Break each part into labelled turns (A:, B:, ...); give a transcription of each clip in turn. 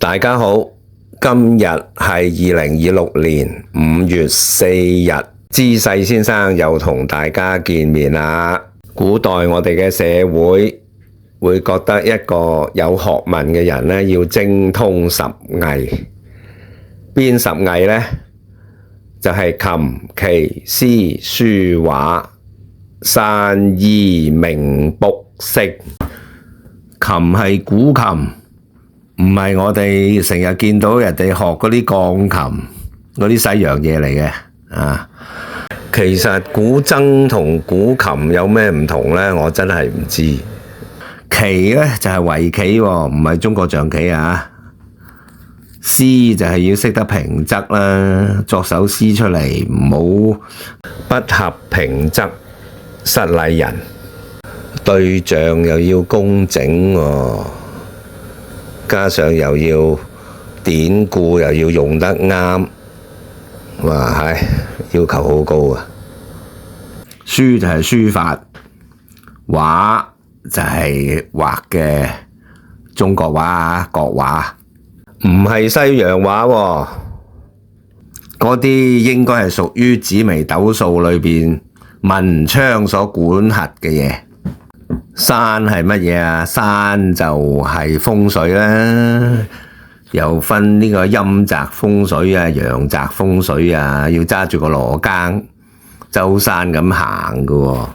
A: 大家好，今日係2026年5月4日，知世先生又同大家見面啦。古代我哋嘅社會覺得一個有學問嘅人呢，要精通十藝。邊十藝呢？就係琴、棋、詩、書、畫、山醫、命、卜、星。琴係古琴，唔係我哋成日見到人哋學嗰啲鋼琴嗰啲西洋嘢嚟嘅啊。其實古箏同古琴有咩唔同呢？我真係唔知。棋呢就係圍棋喎，唔係中國象棋啊。詩就係要識得平仄啦，作首詩出嚟唔好不合平仄失禮人，對象又要工整喎，加上又要典故又要用得啱，哇係要求好高啊！書就係書法，畫就係畫嘅中國畫、國畫。唔係西洋畫喎，嗰啲應該係屬於紫微斗數裏邊文昌所管轄嘅嘢。山係乜嘢啊？山就係風水啦，又分呢個陰宅風水啊、陽宅風水啊，要揸住個羅庚周山咁行㗎喎。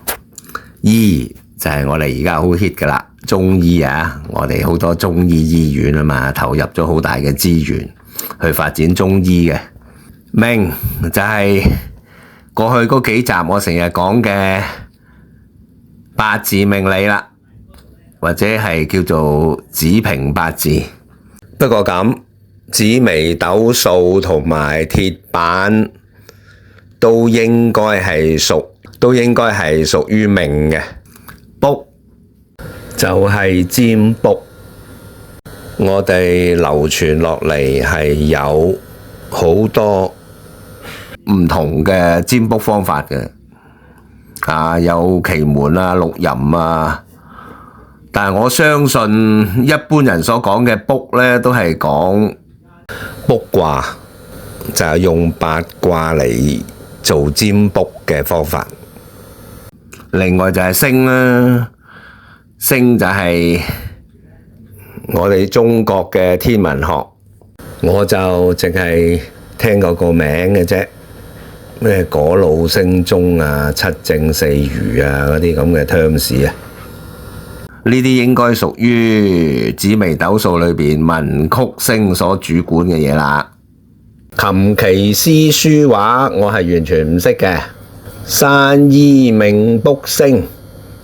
A: 醫就係我哋而家好 hit 㗎喇。中醫啊，我哋好多中醫醫院啊嘛，投入咗好大嘅資源去發展中醫嘅。命就係過去嗰幾集我成日講嘅八字命理啦，或者係叫做子平八字。不過咁，紫微斗數同埋鐵板都應該係屬於命嘅。卜就係占卜，我哋流傳落嚟係有好多唔同嘅占卜方法嘅，有奇門啊、六壬啊，但係我相信一般人所講嘅卜呢，都係講卜卦，就係用八卦嚟做占卜嘅方法。另外就係星啦。星就係我哋中國嘅天文學，我就淨係聽過個名嘅啫，咩果老星蹤啊、七正四餘啊嗰啲咁嘅 terms 啊，呢啲應該屬於紫微斗數裏邊文曲星所主管嘅嘢啦。琴棋詩書畫我係完全唔識嘅，山醫命卜星。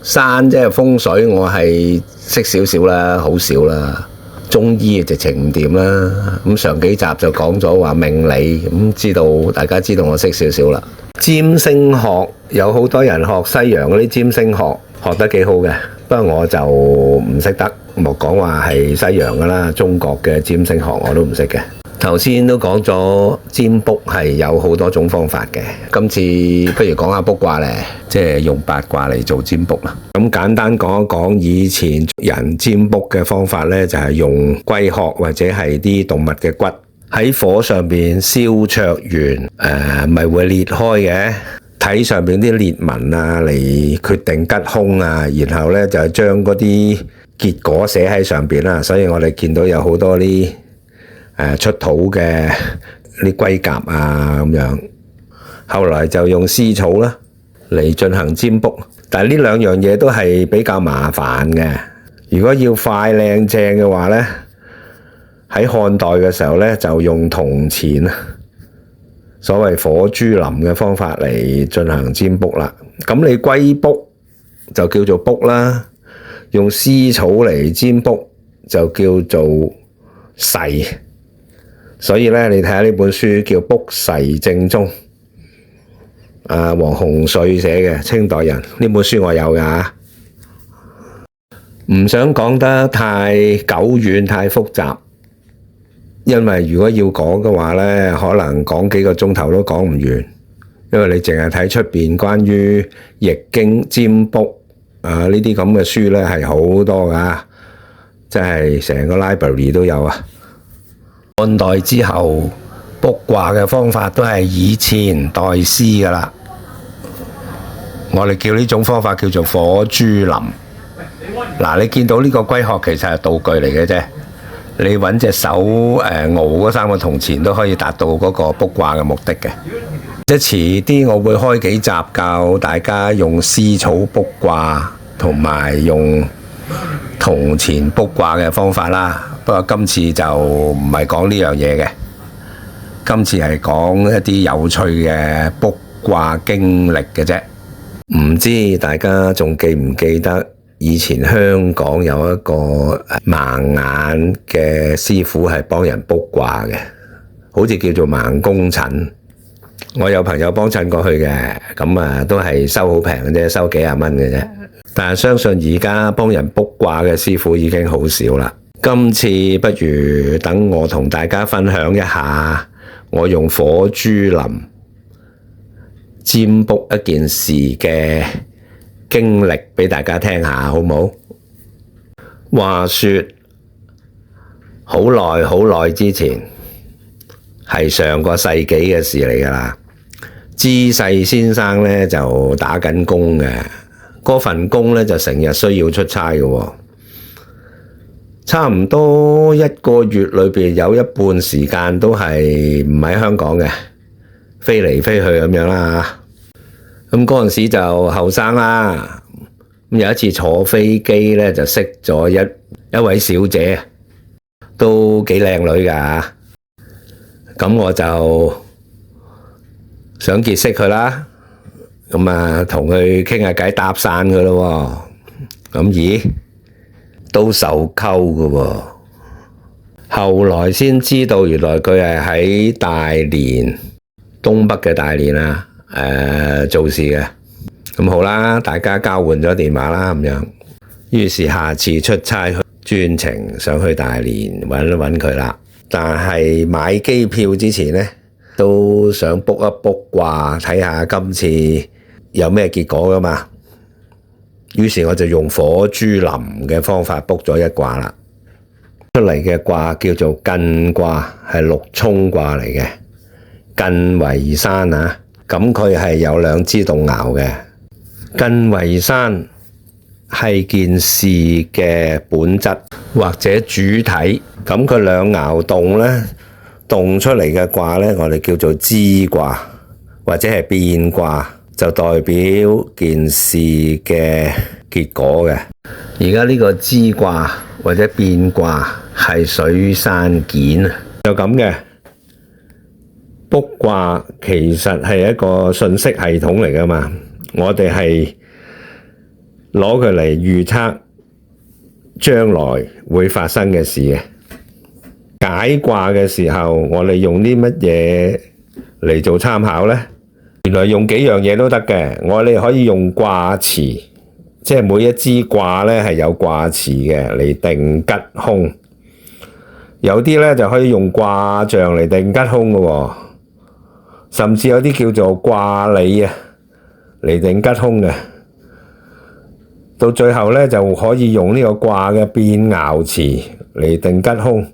A: 山即係風水，我係識少少啦，好少啦。中醫直情唔掂啦。咁上幾集就講咗話命理，咁大家知道我識少少啦。占星學有好多人學西洋嗰啲占星學，學得幾好嘅，不過我就唔識得，莫講話係西洋噶啦，中國嘅占星學我都唔識嘅。頭先都講咗占卜係有好多種方法嘅，今次不如講下卜卦咧，即係用八卦嚟做占卜啦。咁簡單講一講以前人占卜嘅方法咧，就係用龜殼或者係啲動物嘅骨喺火上邊燒灼完，咪會裂開嘅，睇上邊啲裂紋啊嚟決定吉凶啊，然後咧就將嗰啲結果寫喺上邊啦。所以我哋見到有好多啲出土嘅啲龜甲啊咁樣，後來就用絲草啦嚟進行占卜，但係呢兩樣嘢都係比較麻煩嘅。如果要快靚正嘅話呢，喺漢代嘅時候呢，就用銅錢，所謂火珠林嘅方法嚟進行占卜啦。咁你龜卜就叫做卜啦，用絲草嚟占卜就叫做筮。所以咧，你睇下呢本書叫《卜筮正宗》，黃洪瑞寫嘅，清代人。呢本書我有噶，唔想講得太久遠、太複雜，因為如果要講嘅話咧，可能講幾個鐘頭都講唔完，因為你淨係睇出邊關於易經占卜呢啲咁嘅書咧，係好多噶，即係成個 library 都有啊。漢代之後卜卦嘅方法都係以錢代絲噶啦，我哋叫呢種方法叫做火珠林。嗱，你見到呢個龜殼其實係道具嚟嘅啫，你揾隻手熬嗰3個銅錢都可以達到嗰個卜卦嘅目的嘅。即係遲啲我會開幾集教大家用絲草卜卦同埋用銅錢卜卦嘅方法啦。不過今次就唔係講呢樣嘢嘅，今次係講一啲有趣嘅卜卦經歷嘅啫。唔知大家仲記唔記得以前香港有一個盲眼嘅師傅係幫人卜卦嘅，好似叫做盲公診。我有朋友幫襯過去嘅，咁都係收好平嘅啫，收幾廿蚊嘅啫。但係相信而家幫人卜卦嘅師傅已經好少啦。今次不如等我同大家分享一下我用火珠林占卜一件事嘅經歷俾大家聽下，好唔好？話說好耐好耐之前，係上個世紀嘅事嚟噶啦。知世先生咧就打緊工嘅，嗰份工咧就成日需要出差嘅喎。差唔多1個月裏邊有一半時間都係唔喺香港嘅，飛嚟飛去咁樣啦。咁嗰陣時就後生啦。咁有一次坐飛機咧就識咗一位小姐，都幾靚女㗎。咁我就想結識佢啦。咁同佢傾下偈搭訕佢咯。咁咦？都受溝㗎喎，後來先知道原來佢係喺大連，東北嘅大連做事嘅。咁好啦，大家交換咗電話啦咁樣。於是下次出差專程上去大連揾一揾佢啦。但係買機票之前呢，都想卜一卜卦，睇下今次有咩結果㗎嘛。於是我就用火珠林嘅方法卜咗一卦啦，出嚟嘅卦叫做艮卦，係六沖卦嚟嘅。艮為山啊，咁佢係有2支動爻嘅。艮為山係件事嘅本質或者主體，咁佢2爻動咧，動出嚟嘅卦咧，我哋叫做支卦或者係變卦，就代表件事嘅結果嘅。而家呢個支卦或者變卦係水山檢，就咁嘅。卜卦其實係一個信息系統嚟噶嘛，我哋係攞佢嚟預測將來會發生嘅事嘅。解卦嘅時候，我哋用啲乜嘢嚟做參考呢？原來用幾樣嘢都得嘅。我哋可以用卦辭，即係每一支卦咧係有卦辭嘅嚟定吉凶。有啲咧就可以用卦象嚟定吉凶嘅喎，甚至有啲叫做卦理嚟定吉凶嘅。到最後咧就可以用呢個卦嘅變爻辭嚟定吉凶，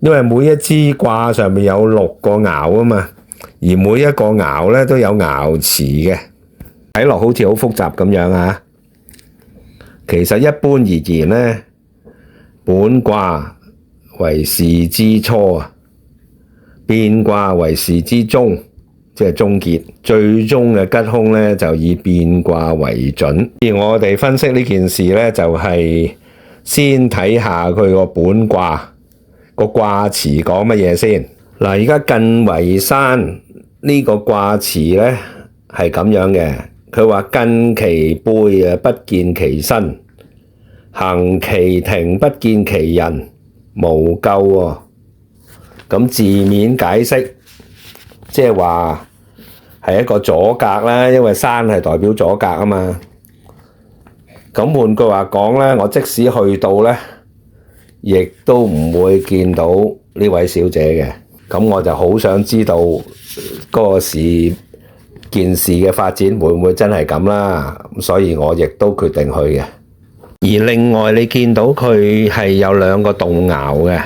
A: 因為每一支卦上面有6個爻啊嘛。而每一個爻咧都有爻辭嘅，睇落好似好複雜咁樣啊。其實一般而言咧，本卦為事之初啊，變卦為事之終，即係終結。最終嘅吉凶咧就以變卦為準。而我哋分析呢件事咧，就係先睇下佢個本卦個卦辭講乜嘢先。嗱，而家艮為山呢個卦辭咧係咁樣嘅，佢話艮其背不見其身，行其庭不見其人，無咎喎。咁字面解釋，即係話係一個阻隔啦，因為山係代表阻隔啊嘛。咁換句話講咧，我即使去到咧，亦都唔會見到呢位小姐嘅。咁我就好想知道嗰個件事嘅發展會唔會真係咁啦，所以我亦都決定去嘅。而另外你見到佢係有2個動爻嘅，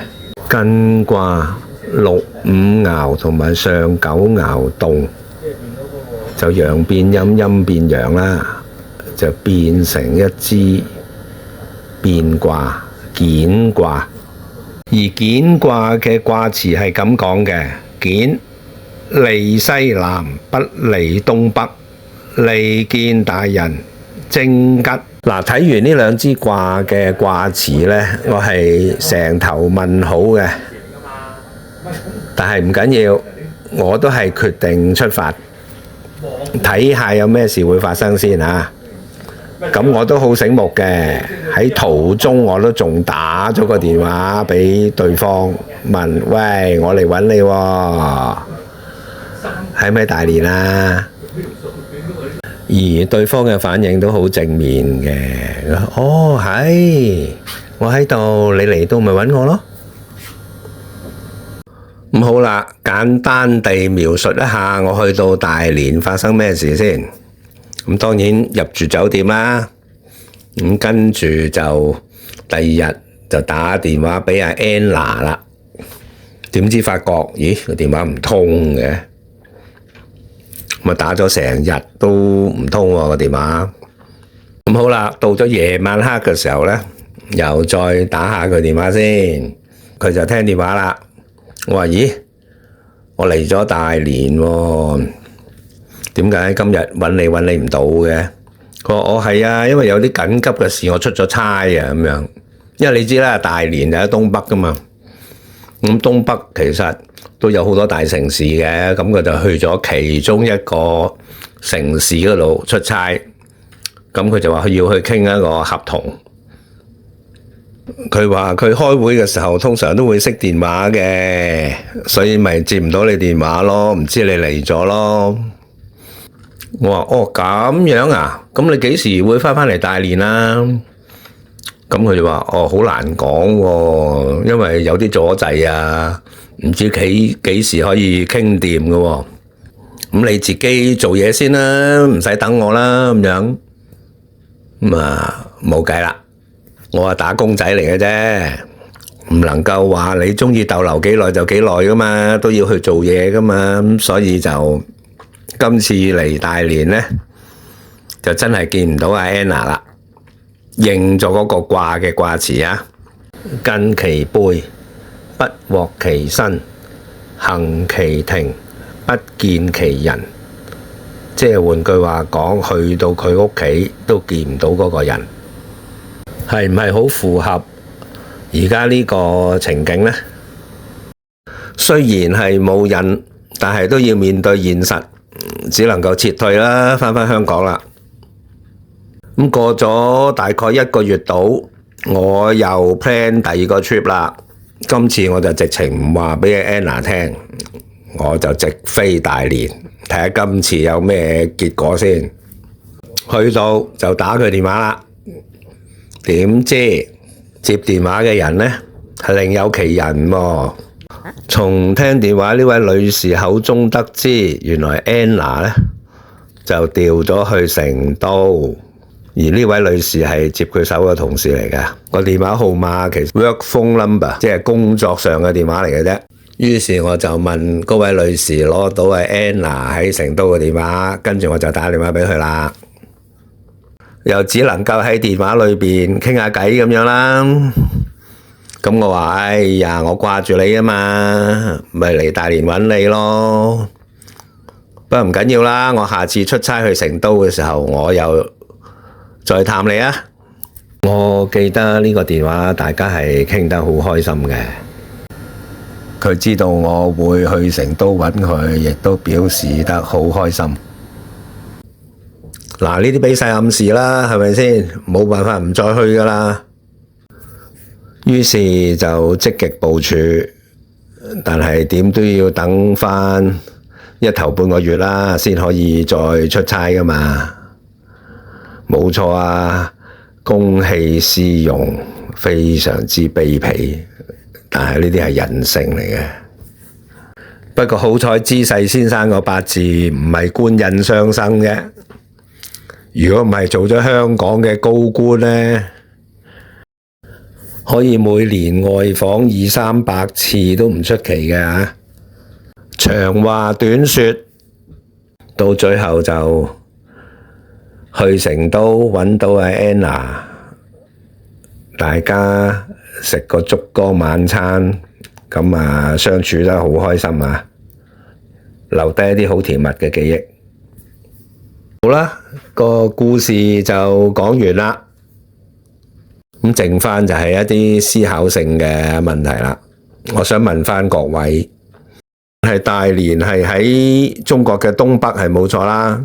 A: 艮卦六五爻同埋上九爻動，就陽變陰，陰變陽啦，就變成一支變卦蹇卦。而蹇卦嘅卦辭係咁講嘅：蹇利西南，不利東北，利見大人，正吉。嗱，睇完呢兩支卦嘅卦辭呢，我係成頭問號嘅，但係唔緊要，我都係決定出發，睇下有咩事會發生先啊！咁我都好醒目嘅，喺途中我都仲打咗個電話俾對方問：喂，我嚟揾你喎，喺咩大連啊？而對方嘅反應都好正面嘅，哦，係，我喺度，你嚟到咪揾我咯。咁好啦，簡單地描述一下我去到大連發生咩事先。咁當然入住酒店啦，咁跟住就第二日就打電話俾阿 Anna 啦。點知發覺，咦，個電話唔通嘅，咁啊打咗成日都唔通喎個電話。咁好啦，到咗夜晚黑嘅時候呢，又再打下佢電話先，佢就聽電話啦。我話：咦，我嚟咗大連喎。點解今日揾你唔到嘅？佢話：我係啊，因為有啲緊急嘅事，我出咗差啊咁樣。因為你知啦，大連就喺東北噶嘛，咁東北其實都有好多大城市嘅，咁佢就去咗其中一個城市嗰度出差，咁佢就話佢要去傾一個合同。佢話佢開會嘅時候通常都會熄電話嘅，所以咪接唔到你電話咯，唔知你嚟咗咯。我話：哦，咁樣啊，咁你幾時會翻嚟大連啊？咁佢就話：哦，好難講喎，因為有啲阻滯啊，唔知幾時可以傾掂嘅喎。咁你自己做嘢先啦，唔使等我啦咁樣。咁啊冇計啦，我係打工仔嚟嘅啫，唔能夠話你中意逗留幾耐就幾耐噶嘛，都要去做嘢噶嘛。咁所以就今次嚟大連呢，就真係見唔到阿 Anna 啦，應咗嗰個卦嘅卦辭啊，近其背，不獲其身，行其庭，不見其人。即係換句話講，去到佢屋企都見唔到嗰個人，係唔係好符合而家呢個情景呢？雖然係冇人，但係都要面對現實，只能夠撤退啦，返香港啦。咁過咗大概1個月度，我又 plan 第二個 trip 啦。今次我就直情唔話俾 Anna 聽，我就直飛大連，睇下今次有咩結果先。去到就打佢電話啦，點知接電話嘅人呢係另有其人喎。從聽電話呢位女士口中得知，原來 Anna 呢就調咗去成都。而呢位女士係接佢手嘅同事嚟㗎，個電話號碼其實 work phone number， 即係工作上嘅電話嚟嘅啫。於是我就問嗰位女士攞到係 Anna 喺成都嘅電話，跟住我就打電話俾佢啦。又只能夠喺電話裏邊傾下偈咁樣啦。咁我話：哎呀，我掛住你啊嘛，咪嚟大連揾你咯。不過唔緊要啦，我下次出差去成都嘅時候，我又再探你啊！我記得呢個電話大家係傾得好開心嘅。佢知道我會去成都揾佢，亦都表示得好開心。嗱，呢啲俾晒暗示啦，係咪先？冇辦法唔再去噶啦。於是就積極部署，但係點都要等返頭半個月啦，先可以再出差噶嘛。冇錯啊，公器私用，非常之卑鄙，但係呢啲係人性嚟嘅。不過好彩知世先生個八字唔係官印相生啫，如果唔係做咗香港嘅高官呢，可以每年外訪200-300次都唔出奇嘅嚇。長話短說，到最後就去成都揾到阿 Anna， 大家食個燭光晚餐，咁啊相處得好開心啊，留低一啲好甜蜜嘅記憶。好啦，個故事就講完啦。咁剩翻就係一啲思考性嘅問題啦。我想問翻各位，係大連係喺中國嘅東北係冇錯啦，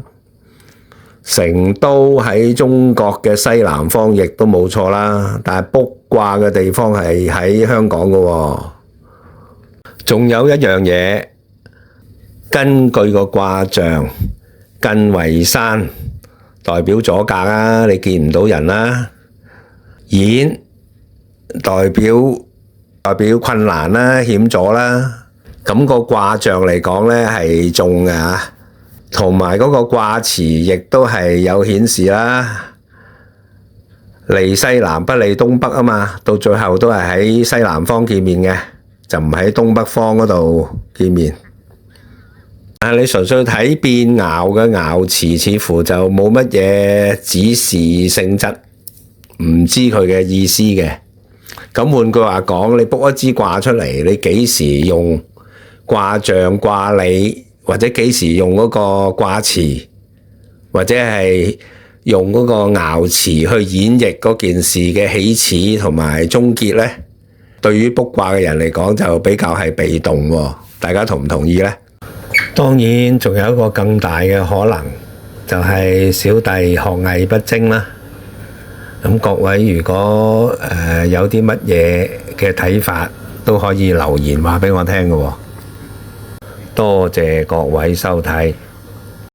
A: 成都喺中國嘅西南方亦都冇錯啦，但係卜卦嘅地方係喺香港㗎喎。仲有一樣嘢，根據個卦象，艮為山，代表阻隔啦，你見唔到人啦。演代表困難啦、險阻啦，咁個卦象嚟講咧係中嘅嚇，同埋嗰個卦辭亦都係有顯示啦，離西南不離東北啊嘛，到最後都係喺西南方見面嘅，就唔喺東北方嗰度見面。但係你純粹睇變爻嘅爻辭，似乎就冇乜嘢指示性質。唔知佢嘅意思嘅，咁換句話講，你卜一支卦出嚟，你幾時用卦象、卦理，或者幾時用嗰個卦辭，或者係用嗰個爻辭去演繹嗰件事嘅起始同埋終結呢？對於卜卦嘅人嚟講，就比較係被動喎。大家同唔同意呢？當然，仲有一個更大嘅可能，就係小弟學藝不精啦。咁各位如果有啲乜嘢嘅睇法，都可以留言話俾我聽嘅喎。多謝各位收睇。